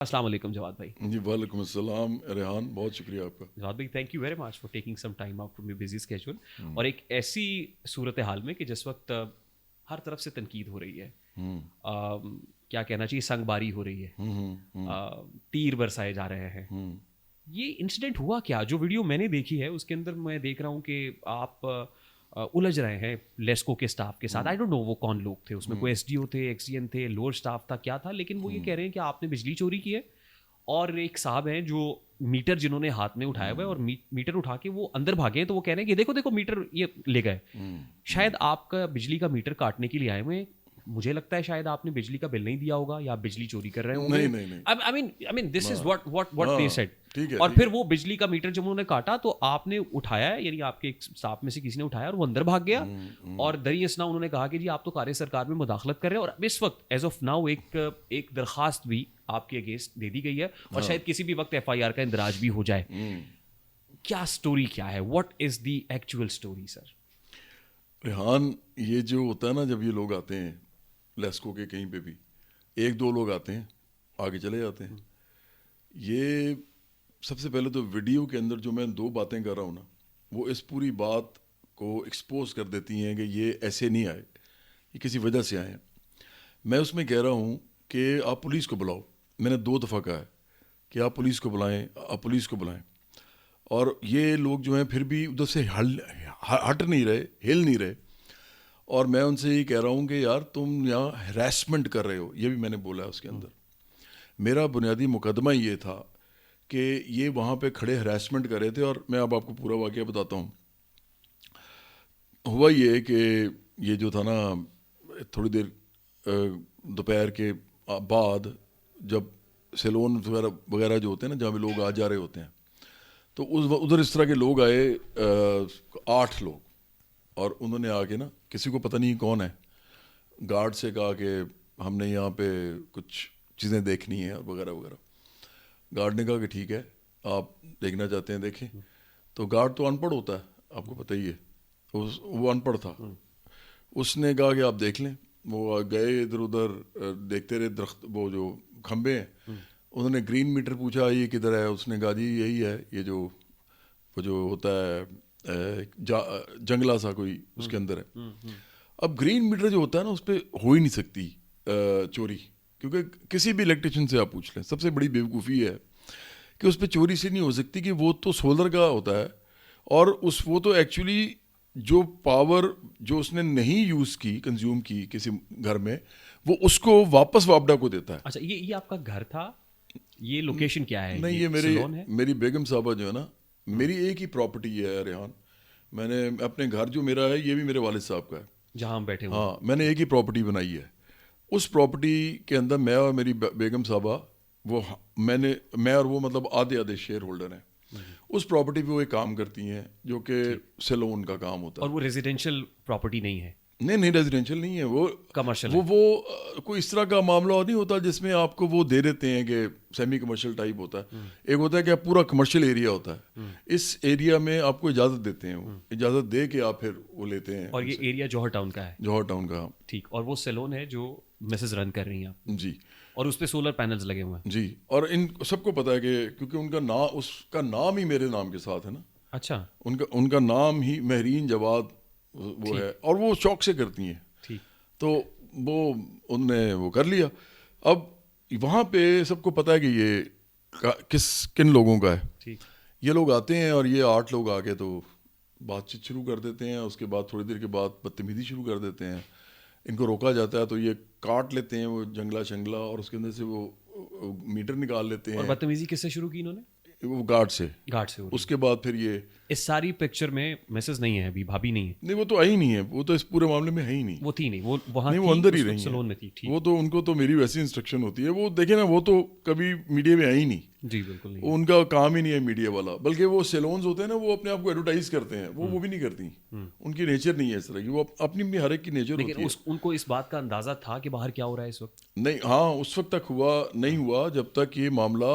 السلام علیکم جواد بھائی. جی وعلیکم السلام ریحان، بہت شکریہ آپ کا. جواد بھائی thank you very much for taking some time out from your busy schedule. اور ایک ایسی صورت حال میں کہ جس وقت ہر طرف سے تنقید ہو رہی ہے، کیا کہنا چاہیے، سنگ باری ہو رہی ہے، تیر برسائے جا رہے ہیں. یہ انسیڈنٹ ہوا کیا؟ جو ویڈیو میں نے دیکھی ہے اس کے اندر میں دیکھ رہا ہوں کہ آپ الجھ رہے ہیں لیسکو کے اسٹاف کے ساتھ. آئی ڈونٹ نو وہ کون لوگ تھے اس میں، کوئی ایس ڈی او تھے، ایکس ڈی این تھے، لوور اسٹاف تھا، کیا تھا، لیکن وہ یہ کہہ رہے ہیں کہ آپ نے بجلی چوری کی ہے. اور ایک صاحب ہیں جو میٹر جنہوں نے ہاتھ میں اٹھایا ہوا ہے اور میٹر اٹھا کے وہ اندر بھاگے ہیں، تو وہ کہہ رہے ہیں کہ دیکھو دیکھو میٹر یہ لے گئے. شاید آپ کا بجلی کا میٹر کاٹنے کے لیے آئے ہوئے ہیں. مجھے لگتا ہے شاید آپ نے بجلی کا بل نہیں دیا ہوگا یا آپ بجلی چوری کر رہے ہوں گے. I mean this is what they said. اور پھر وہ بجلی کا میٹر جب انہوں نے کاٹا تو آپ نے اٹھایا ہے، یعنی آپ کے اسٹاف میں سے کسی نے اٹھایا اور وہ اندر بھاگ گیا. اور دری اسنا انہوں نے کہا کہ جی آپ تو کار سرکار میں مداخلت کر رہے ہیں. اور اس وقت ایز آف ناؤ ایک درخواست بھی آپ کے اگینسٹ دے دی گئی ہے اور شاید کسی بھی وقت ایف آئی آر کا اندراج بھی ہو جائے. کیا سٹوری کیا ہے؟ What is the actual story sir? Rehan, یہ جو ہوتا ہے نا، جب یہ لوگ آتے ہیں لیسکو کے کہیں پہ بھی، ایک دو لوگ آتے ہیں آگے چلے جاتے ہیں. یہ سب سے پہلے تو ویڈیو کے اندر جو میں دو باتیں کر رہا ہوں نا، وہ اس پوری بات کو ایکسپوز کر دیتی ہیں کہ یہ ایسے نہیں آئے، یہ کسی وجہ سے آئے ہیں. میں اس میں کہہ رہا ہوں کہ آپ پولیس کو بلاؤ. میں نے 2 دفعہ کہا ہے کہ آپ پولیس کو بلائیں، آپ پولیس کو بلائیں. اور یہ لوگ جو ہیں پھر بھی ادھر سے ہٹ نہیں رہے، ہل نہیں رہے. اور میں ان سے یہ کہہ رہا ہوں کہ یار تم یہاں ہراسمنٹ کر رہے ہو. یہ بھی میں نے بولا ہے اس کے اندر. میرا بنیادی مقدمہ یہ تھا کہ یہ وہاں پہ کھڑے ہراسمنٹ کر رہے تھے. اور میں اب آپ کو پورا واقعہ بتاتا ہوں. ہوا یہ کہ یہ جو تھا نا، تھوڑی دیر دوپہر کے بعد جب سیلون وغیرہ جو ہوتے ہیں نا، جہاں پہ لوگ آ جا رہے ہوتے ہیں، تو ادھر اس طرح کے لوگ آئے 8 لوگ. اور انہوں نے آ کے نا، کسی کو پتہ نہیں کون ہے، گارڈ سے کہا کہ ہم نے یہاں پہ کچھ چیزیں دیکھنی ہیں وغیرہ وغیرہ. گارڈ نے کہا کہ ٹھیک ہے، آپ دیکھنا چاہتے ہیں دیکھیں. تو گارڈ تو ان پڑھ ہوتا ہے، آپ کو پتہ ہی ہے، وہ ان پڑھ تھا. اس نے کہا کہ آپ دیکھ لیں. وہ گئے ادھر ادھر دیکھتے رہے درخت، وہ جو کھمبے ہیں. انہوں نے گرین میٹر پوچھا یہ کدھر ہے. اس نے کہا جی یہی ہے، یہ جو وہ جو ہوتا ہے جنگلہ سا کوئی اس کے اندر ہے. اب گرین میٹر جو ہوتا ہے نا، اس پہ ہو ہی نہیں سکتی چوری، کیونکہ کسی بھی الیکٹریشین سے آپ پوچھ لیں، سب سے بڑی بیوقوفی ہے کہ اس پہ چوری سے نہیں ہو سکتی، کہ وہ تو سولر کا ہوتا ہے. اور وہ تو ایکچولی جو پاور جو اس نے نہیں یوز کی، کنزیوم کی کسی گھر میں، وہ اس کو واپس واپڈا کو دیتا ہے. اچھا، یہ آپ کا گھر تھا؟ یہ لوکیشن کیا ہے؟ نہیں، یہ سلون ہے؟ میری بیگم صاحبہ جو ہے نا، میری ایک ہی پراپرٹی ہے ریحان. میں نے اپنے گھر جو میرا ہے، یہ بھی میرے والد صاحب کا ہے جہاں ہم بیٹھے ہوئے. ہاں، میں نے ایک ہی پراپرٹی بنائی ہے. اس پراپرٹی کے اندر میں اور میری بیگم صاحبہ، وہ میں اور وہ مطلب آدھے شیئر ہولڈر ہیں. اس پراپرٹی پہ وہ ایک کام کرتی ہیں جو کہ سیلون کا کام ہوتا ہے. اور وہ ریزیڈینشیل پراپرٹی نہیں ہے؟ نہیں ریزیڈینشیل نہیں ہے، وہ کمرشل. وہ کوئی اس طرح کا معاملہ نہیں ہوتا جس میں آپ کو وہ دے دیتے ہیں کہ سیمی کمرشل ٹائپ ہوتا ہے. ایک ہوتا ہے کہ آپ پورا کمرشل ایریا ہوتا ہے. اس ایریا میں آپ کو اجازت دیتے ہیں، وہ اجازت دے کے آپ پھر وہ لیتے ہیں. اور یہ ایریا جوہر ٹاؤن کا ہے؟ جوہر ٹاؤن کا. ٹھیک. اور وہ سیلون ہے جو مسز رن کر رہی ہیں؟ جی. اور اس پہ سولر پینلز لگے ہوئے ہیں؟ جی. اور ان سب کو پتا ہے کہ کیونکہ ان کا نام، اس کا نام ہی میرے نام کے ساتھ ہے نا. اچھا. ان کا نام ہی مہرین جواد وہ ہے. اور وہ شوق سے کرتی ہیں. ٹھیک. تو وہ ان نے وہ کر لیا. اب وہاں پہ سب کو پتا ہے کہ یہ کن لوگوں کا ہے. ٹھیک. یہ لوگ آتے ہیں اور یہ 8 لوگ آ کے تو بات چیت شروع کر دیتے ہیں. اس کے بعد تھوڑی دیر کے بعد بدتمیزی شروع کر دیتے ہیں. ان کو روکا جاتا ہے تو یہ کاٹ لیتے ہیں وہ جنگلہ اور اس کے اندر سے وہ میٹر نکال لیتے ہیں. اور بدتمیزی کس سے شروع کی انہوں نے؟ وہ گارڈ سے. اس کے بعد پھر یہ اس ساری پکچر میں مسز نہیں ہے ابھی، بھابھی نہیں ہے؟ نہیں، وہ تو آئی نہیں ہے، وہ تو اس پورے معاملے میں ہے ہی نہیں. وہ تھی نہیں، وہ وہاں نہیں، وہ اندر ہی رہی سلون میں تھی. وہ تو ان کو تو میری ویسی انسٹرکشن ہوتی ہے. وہ دیکھیں نا، وہ تو کبھی میڈیا میں آئی نہیں. جی بالکل نہیں. ان کا کام ہی نہیں ہے میڈیا والا. بلکہ وہ سیلونز ہوتے ہیں نا، وہ اپنے آپ کو ایڈورٹائز کرتے ہیں. وہ بھی نہیں کرتی. ان کی نیچر نہیں ہے اس طرح کی. وہ اپنی ہر ایک کی نیچر ہوتی ہے. لیکن ان کو اس بات کا اندازہ تھا کہ باہر کیا ہو رہا ہے اس وقت؟ نہیں. ہاں، اس وقت تک نہیں ہوا جب تک یہ معاملہ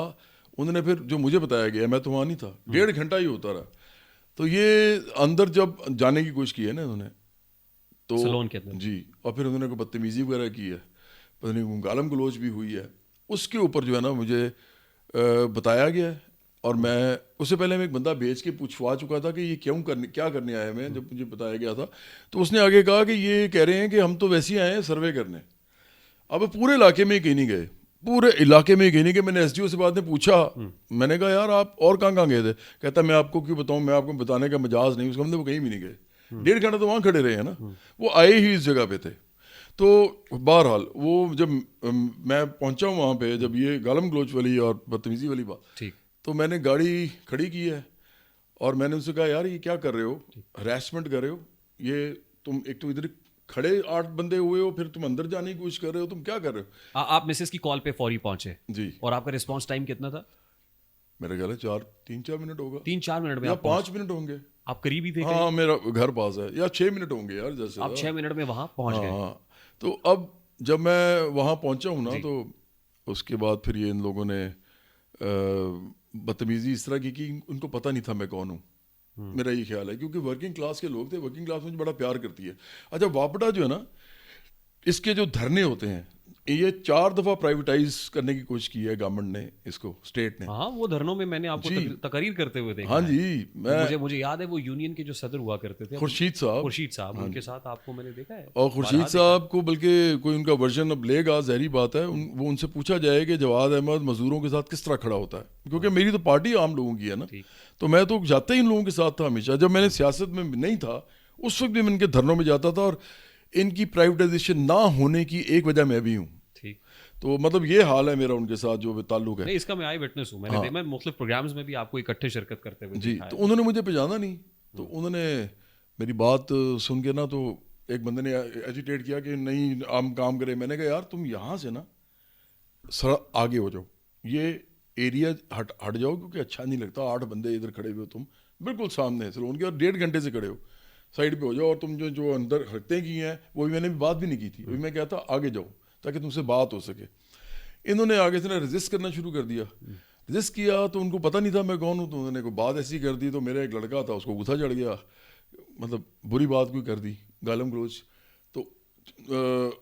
انہوں نے پھر جو مجھے بتایا گیا، میں تو وہاں نہیں تھا، 1.5 گھنٹہ ہی ہوتا رہا. تو یہ اندر جب جانے کی کوشش کی ہے نا انہوں نے، تو سلون کے اندر. جی. اور پھر انہوں نے کوئی بدتمیزی وغیرہ کی ہے، پتہ نہیں گالم گلوچ بھی ہوئی ہے. اس کے اوپر جو ہے نا مجھے بتایا گیا ہے. اور میں اس سے پہلے میں ایک بندہ بھیج کے پوچھوا چکا تھا کہ یہ کیا کرنے آئے ہیں. جب مجھے بتایا گیا تھا تو اس نے آگے کہا کہ یہ کہہ رہے ہیں کہ ہم تو ویسے ہی آئے ہیں سروے کرنے. اب پورے علاقے میں کہیں نہیں گئے, پورے علاقے میں کہیں نہیں گئے. میں نے ایس ڈی او سے بعد میں پوچھا, میں نے کہا یار آپ اور کہاں گئے تھے؟ کہتا میں آپ کو کیوں بتاؤں, میں آپ کو بتانے کا مجاز نہیں. اس کا مطلب وہ کہیں بھی نہیں گئے. 1.5 گھنٹہ تو وہاں کھڑے رہے ہیں نا, وہ آئے ہی اس جگہ پہ تھے. تو بہرحال وہ جب میں پہنچا ہوں وہاں پہ, جب یہ گالم گلوچ والی اور بدتمیزی والی بات, تو میں نے گاڑی کھڑی کی ہے اور میں نے ان سے کہا یار یہ کیا کر رہے ہو, ہراسمنٹ کر رہے ہو, یہ تم ایک تو ادھر کھڑے 8 بندے ہوئے ہو, پھر تم اندر جانے کی کوشش کر رہے ہو, تم کیا کر رہے ہو؟ آپ مسز کی کال پہ فوری پہنچے جی, اور آپ کا رسپانس ٹائم کتنا تھا؟ میرا خیال ہے 3-4 منٹ ہوگا, 3-4 منٹ میں, یا 5 منٹ ہوں گے. آپ قریب ہی تھے؟ ہاں میرا گھر پاس ہے. یا 6 منٹ ہوں گے یار, جیسے آپ 6 منٹ میں وہاں پہنچ گئے. ہاں. تو اب جب میں وہاں پہنچا ہوں نا, تو اس کے بعد پھر یہ ان لوگوں نے بدتمیزی اس طرح کی کہ ان کو پتہ نہیں تھا میں کون ہوں. میرا یہ خیال ہے کیونکہ ورکنگ کلاس کے لوگ تھے, ورکنگ کلاس مجھے بڑا پیار کرتی ہے. اچھا واپڈا جو ہے نا, اس کے جو دھرنے ہوتے ہیں, یہ 4 دفعہ پرائیویٹائز کرنے کی کوشش کی ہے گورنمنٹ نے, اس کو اسٹیٹ نے. ہاں وہ دھرنوں میں نے آپ کو تقریر کرتے ہوئے دیکھا. ہاں جی, مجھے یاد ہے وہ یونین کے جو صدر ہوا کرتے تھے خورشید صاحب, ان کے ساتھ آپ کو میں نے دیکھا ہے. اور خورشید صاحب کو بلکہ کوئی ان کا ورژن اب لے گا, ظاہری بات ہے. وہ ان سے پوچھا جائے کہ جواد احمد مزدوروں کے ساتھ کس طرح کھڑا ہوتا ہے, کیونکہ میری تو پارٹی عام لوگوں کی ہے نا, تو میں تو جاتا ہی ان لوگوں کے ساتھ تھا ہمیشہ. جب میں نے سیاست میں نہیں تھا اس وقت بھی میں ان کے دھرنوں میں جاتا تھا, اور ان کی پرائیویٹائزیشن نہ ہونے کی ایک وجہ میں بھی ہوں. تو مطلب یہ حال ہے میرا ان کے ساتھ جو تعلق ہے. اس کا میں آئی وٹنس ہوں, میں مختلف پروگرامز میں بھی آپ کو اکٹھے شرکت کرتے ہوئے جی. تو انہوں نے مجھے پہچانا نہیں, تو انہوں نے میری بات سن کے نا, تو ایک بندے نے ایجیٹیٹ کیا کہ نہیں ہم کام کریں. میں نے کہا یار تم یہاں سے نا سر آگے ہو جاؤ, یہ ایریا ہٹ جاؤ, کیونکہ اچھا نہیں لگتا 8 بندے ادھر کھڑے ہوئے, تم بالکل سامنے سلون کے, اور 1.5 گھنٹے سے کھڑے ہو, سائڈ پہ ہو جاؤ. اور تم جو اندر حرکتیں کی ہیں وہ بھی میں نے بات بھی نہیں کی تھی, ابھی میں کہتا آگے جاؤ تاکہ تم سے بات ہو سکے. انہوں نے آگے سے نا رجسٹ کرنا شروع کر دیا. رجسٹ کیا تو ان کو پتہ نہیں تھا میں کون ہوں, تو انہوں نے کوئی بات ایسی کر دی. تو میرا ایک لڑکا تھا, اس کو غصہ چڑھ گیا, مطلب بری بات کوئی کر دی, گالم گلوچ. تو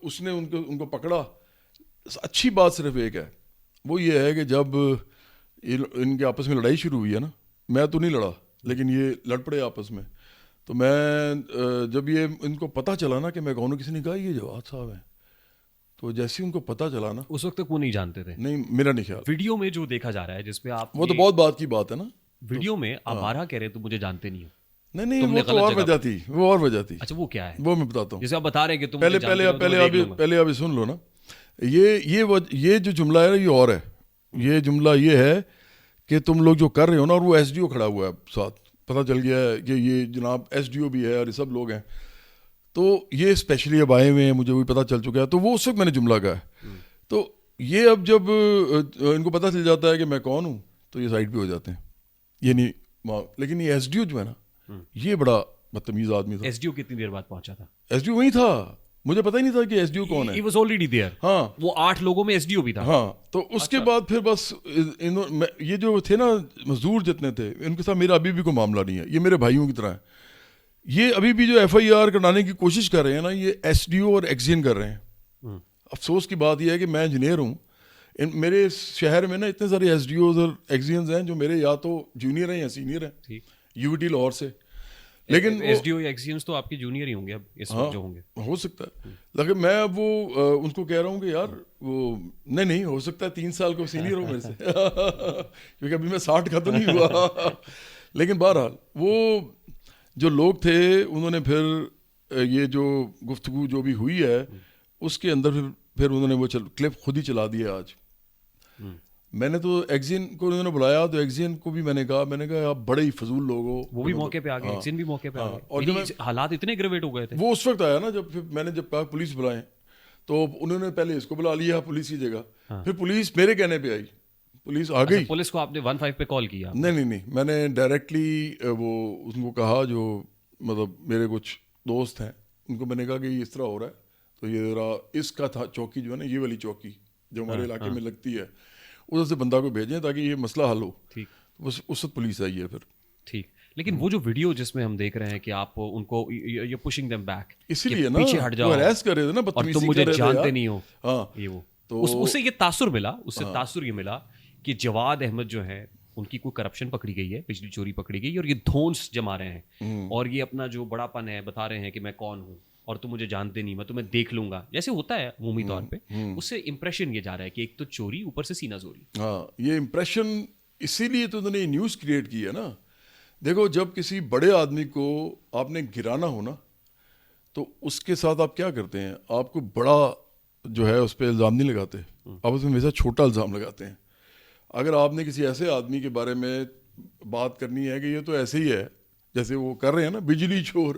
اس نے ان کو پکڑا. اچھی بات صرف ایک ہے, وہ یہ ہے کہ جب ان کے آپس میں لڑائی شروع ہوئی ہے نا, میں تو نہیں لڑا لیکن یہ لڑ پڑے آپس میں. تو میں جب یہ ان کو پتہ چلا نا کہ میں کون ہوں, کسی نے کہا یہ جواد صاحب ہیں, تو جیسے ان کو پتہ چلا نا, اس وقت تک وہ نہیں جانتے تھے. نہیں میرا نہیں خیال. ویڈیو میں جو دیکھا جا رہا ہے جس پہ آپ, وہ تو بہت بات کی بات ہے نا, ویڈیو میں آپ 12 کہہ رہے تو مجھے جانتے نہیں ہو. نہیں وہ تو اور وجہ تھی, وہ اور وجہ تھی. اچھا وہ کیا ہے؟ وہ میں بتاتا ہوں. جیسے آپ بتا رہے ہیں کہ تم پہلے ابھی سن لو نا, یہ جو جملہ ہے یہ اور ہے. یہ جملہ یہ ہے کہ تم لوگ جو کر رہے ہو نا, اور وہ ایس ڈی او کھڑا ہوا ہے ساتھ, پتہ چل گیا ہے کہ یہ جناب ایس ڈی او بھی ہے اور یہ سب لوگ ہیں, تو یہ اسپیشلی اب آئے ہوئے ہیں, مجھے وہی پتہ چل چکا ہے. تو وہ اس وقت میں نے جملہ کہا ہے. تو یہ اب جب ان کو پتہ چل جاتا ہے کہ میں کون ہوں, تو یہ سائڈ پہ ہو جاتے ہیں. یہ نہیں, لیکن یہ ایس ڈی او جو ہے نا, یہ بڑا بدتمیز آدمی تھا. ایس ڈی او کتنی دیر بعد پہنچا تھا؟ ایس ڈی او وہیں تھا, مجھے پتہ ہی نہیں تھا کہ ایس ڈی او کون ہے. He was already there. ہاں, وہ 8 لوگوں میں ایس ڈی او بھی تھا. ہاں. تو اس کے بعد پھر بس یہ جو تھے نا مزدور جتنے تھے, ان کے ساتھ میرا ابھی بھی کوئی معاملہ نہیں ہے, یہ میرے بھائیوں کی طرح ہے. یہ ابھی بھی جو ایف آئی آر کرانے کی کوشش کر رہے ہیں نا, یہ ایس ڈی او اور ایکزین کر رہے ہیں. افسوس کی بات یہ ہے کہ میں انجینئر ہوں, میرے شہر میں نا اتنے سارے ایس ڈی اوز اور ایکزینز ہیں جو میرے یا تو جونیئر ہیں یا سینئر ہیں یو وی ٹی لاہور سے. لیکن ایس ڈی او یا ایکسیئنس تو آپ کے جونیئر ہی ہوں گے اب اس وقت جو ہوں گے. ہو سکتا ہے, لیکن میں اب وہ ان کو کہہ رہا ہوں کہ یار وہ نہیں ہو سکتا ہے 3 سال کو سینئر ہو میرے سے, کیونکہ ابھی میں 60 کا تو نہیں ہوا. لیکن بہرحال وہ جو لوگ تھے انہوں نے پھر یہ جو گفتگو جو بھی ہوئی ہے اس کے اندر پھر انہوں نے وہ کلپ خود ہی چلا دیا. آج میں نے تو ایکزین کو انہوں نے بلایا, تو ایکزین کو بھی میں نے کہا آپ بڑے ہی فضول لوگ ہو. وہ بھی موقع پہ آ گئے, ایکزین بھی موقع پہ آ گئے, اور حالات اتنے گریویٹ ہو گئے تھے. وہ اس وقت آیا نا جب میں نے کہا پولیس بلائیں, تو انہوں نے پہلے اس کو بلا لیا پولیس کی جگہ, پھر پولیس میرے کہنے پہ آئی, پولیس آ گئی. پولیس کو آپ نے 15 پہ کال کیا؟ نہیں, میں نے ڈائریکٹلی وہ ان کو کہا, جو مطلب میرے کچھ دوست ہیں ان کو میں نے کہا کہ یہ اس طرح ہو رہا ہے, تو یہ ذرا اس کا تھا چوکی جو ہے نا, یہ والی چوکی جو ہمارے علاقے میں لگتی ہے, ادھر سے بندہ کو بھیجیں تاکہ یہ مسئلہ حل ہو. ٹھیک, بس اس وقت پولیس آئی ہے پھر. ٹھیک, لیکن وہ جو ویڈیو جس میں ہم دیکھ رہے ہیں کہ آپ ان کو یہ پشنگ دیم بیک, اسی لیے نا پیچھے ہٹ جاؤ, ہراس کر رہے تھے نا, اور تم مجھے جانتے نہیں ہو. ہاں, یہ وہ تو اسے یہ تاثر ملا، اس سے تاثر یہ ملا کہ جواد احمد جو ہے ان کی کوئی کرپشن پکڑی گئی ہے، بجلی چوری پکڑی گئی ہے، اور یہ دھونس جما رہے ہیں اور یہ اپنا جو بڑا پن ہے بتا رہے ہیں کہ میں کون ہوں اور تم مجھے جانتے نہیں، میں تمہیں دیکھ لوں گا، جیسے ہوتا ہے عمومی طور پہ. اس سے امپریشن یہ جا رہا ہے کہ ایک تو چوری، اوپر سے سینہ زوری. ہاں یہ امپریشن اسی لیے تو انہوں نے نیوز کریٹ کی ہے نا. دیکھو جب کسی بڑے آدمی کو آپ نے گرانا ہو نا تو اس کے ساتھ آپ کیا کرتے ہیں؟ آپ کو بڑا جو ہے اس پہ الزام نہیں لگاتے، آپ اس میں ہمیشہ چھوٹا الزام لگاتے ہیں. اگر آپ نے کسی ایسے آدمی کے بارے میں بات کرنی ہے کہ یہ تو ایسے ہی ہے جیسے وہ کر رہے ہیں نا بجلی چور،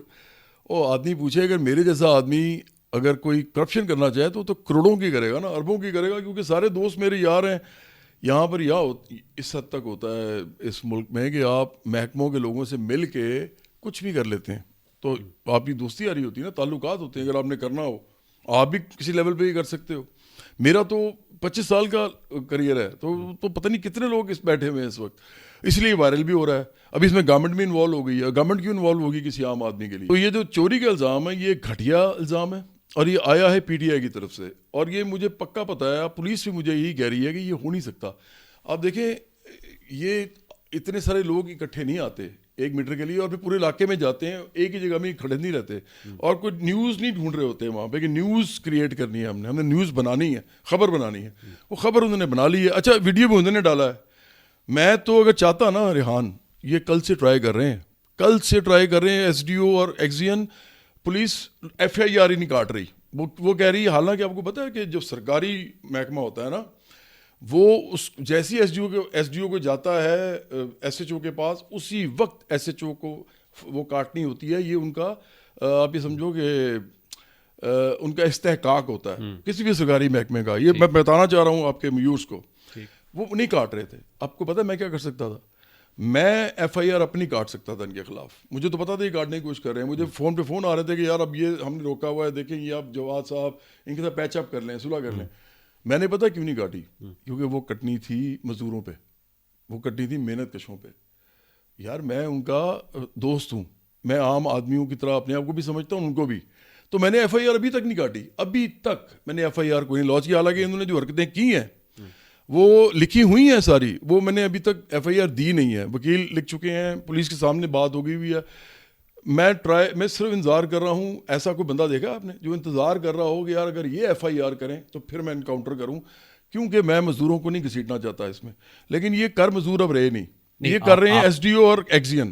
وہ آدمی پوچھے اگر میرے جیسا آدمی اگر کوئی کرپشن کرنا چاہے تو کروڑوں کی کرے گا نا، اربوں کی کرے گا، کیونکہ سارے دوست میرے یار ہیں. یہاں پر اس حد تک ہوتا ہے اس ملک میں کہ آپ محکموں کے لوگوں سے مل کے کچھ بھی کر لیتے ہیں، تو آپ کی دوستی آ رہی ہوتی ہے نا، تعلقات ہوتے ہیں. اگر آپ نے کرنا ہو آپ بھی کسی لیول پہ ہی کر سکتے ہو. میرا تو 25 سال کا کریئر ہے، تو پتہ نہیں کتنے لوگ اس بیٹھے ہوئے ہیں اس وقت، اس لیے وائرل بھی ہو رہا ہے. ابھی اس میں گورنمنٹ بھی انوالو ہو گئی ہے. گورنمنٹ کیوں انوالو ہوگی کسی عام آدمی کے لیے؟ تو یہ جو چوری کا الزام ہے یہ گھٹیا الزام ہے اور یہ آیا ہے پی ٹی آئی کی طرف سے، اور یہ مجھے پکا پتہ ہے، پولیس بھی مجھے یہی کہہ رہی ہے کہ یہ ہو نہیں سکتا. آپ دیکھیں یہ اتنے سارے لوگ اکٹھے نہیں آتے 1 میٹر کے لیے اور پھر پورے علاقے میں جاتے ہیں، ایک ہی جگہ میں کھڑے نہیں رہتے اور کوئی نیوز نہیں ڈھونڈ رہے ہوتے وہاں پہ کہ نیوز کریٹ کرنی ہے، ہم نے نیوز بنانی ہے، خبر بنانی ہے. وہ خبر انہوں نے بنا لی ہے. اچھا ویڈیو بھی انہوں نے ڈالا ہے. میں تو اگر چاہتا نا ریحان، یہ کل سے ٹرائی کر رہے ہیں ایس ڈی او اور ایکزین، پولیس ایف آئی آر ہی نہیں کاٹ رہی. وہ کہہ رہی ہے، حالانکہ آپ کو پتہ ہے کہ جو سرکاری محکمہ ہوتا ہے نا وہ اس جیسی ایس ڈی او کو جاتا ہے ایس ایچ او کے پاس، اسی وقت ایس ایچ او کو وہ کاٹنی ہوتی ہے. یہ ان کا آپ یہ سمجھو کہ ان کا استحقاق ہوتا ہے کسی بھی سرکاری محکمے کا. یہ میں بتانا چاہ رہا ہوں آپ کے میورز کو. وہ نہیں کاٹ رہے تھے. آپ کو پتہ ہے میں کیا کر سکتا تھا؟ میں ایف آئی آر اپنی کاٹ سکتا تھا ان کے خلاف. مجھے تو پتا تھا یہ کاٹنے کی کوشش کر رہے ہیں. مجھے فون پہ فون آ رہے تھے کہ یار اب یہ ہم نے روکا ہوا ہے، دیکھیں یہ آپ جواد صاحب ان کے ساتھ پیچ اپ کر لیں، صلح کر لیں. میں نے پتا کیوں نہیں کاٹی؟ کیونکہ وہ کٹنی تھی مزدوروں پہ، وہ کٹنی تھی محنت کشوں پہ. یار میں ان کا دوست ہوں، میں عام آدمیوں کی طرح اپنے آپ کو بھی سمجھتا ہوں، ان کو بھی. تو میں نے ایف آئی آر ابھی تک نہیں کاٹی، ابھی تک میں نے ایف آئی آر کو نہیں لانچ کیا. حالانکہ انہوں نے جو حرکتیں کی ہیں وہ لکھی ہوئی ہیں ساری، وہ میں نے ابھی تک ایف آئی آر دی نہیں ہے. وکیل لکھ چکے ہیں، پولیس کے سامنے بات ہو گئی ہوئی ہے. میں صرف انتظار کر رہا ہوں. ایسا کوئی بندہ دیکھا آپ نے جو انتظار کر رہا ہو کہ یار اگر یہ ایف آئی آر کریں تو پھر میں انکاؤنٹر کروں؟ کیونکہ میں مزدوروں کو نہیں گھسیٹنا چاہتا اس میں. لیکن یہ کر مزدور اب رہے نہیں، یہ کر رہے ہیں ایس ڈی او اور ایکزین.